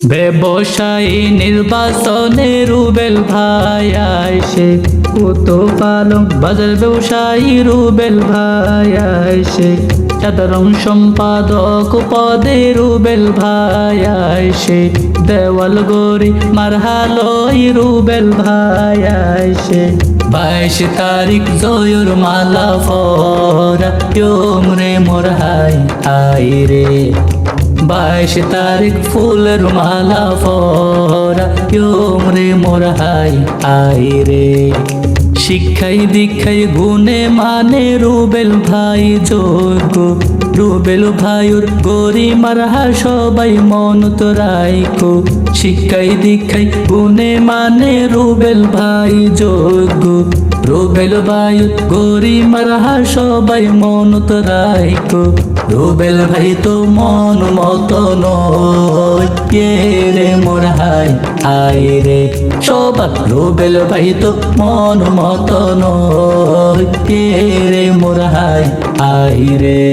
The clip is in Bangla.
ব্যবসায়ী নির্বাচনে রুবেল ভাই আইসে, কুতো পালং বাজার ব্যবসায়ী রুবেল ভাই আইসে, সাধারণ সম্পাদক পদে রুবেল ভাই আইসে, দেওয়াল গড়ি মারহালই রুবেল ভাই আইসে। 22 তারিখ জয়ুর মালা ফরা রে মোর হাই হাই রে, 22 তারিখ ফুলের মালা ফরা রে মোর হাই হাই রে। শিক্ষাই দীক্ষাই গুণে মানে রুবেল ভাই যোগ্য, রুবেল ভাইয়ের গরি মারহা সবাই মনত রাইকো। শিক্ষাই দীক্ষাই গুণে মানে রুবেল ভাই যোগ্য, রুবেল ভাইয়ের গরি মারহা সবাই মনত রাইকো। রুবেল ভাই তো মন মত নয় রে মোর হাই হাই রে, সবার রুবেল ভাই তো মন মত নয় রে মোর হাই হাই রে।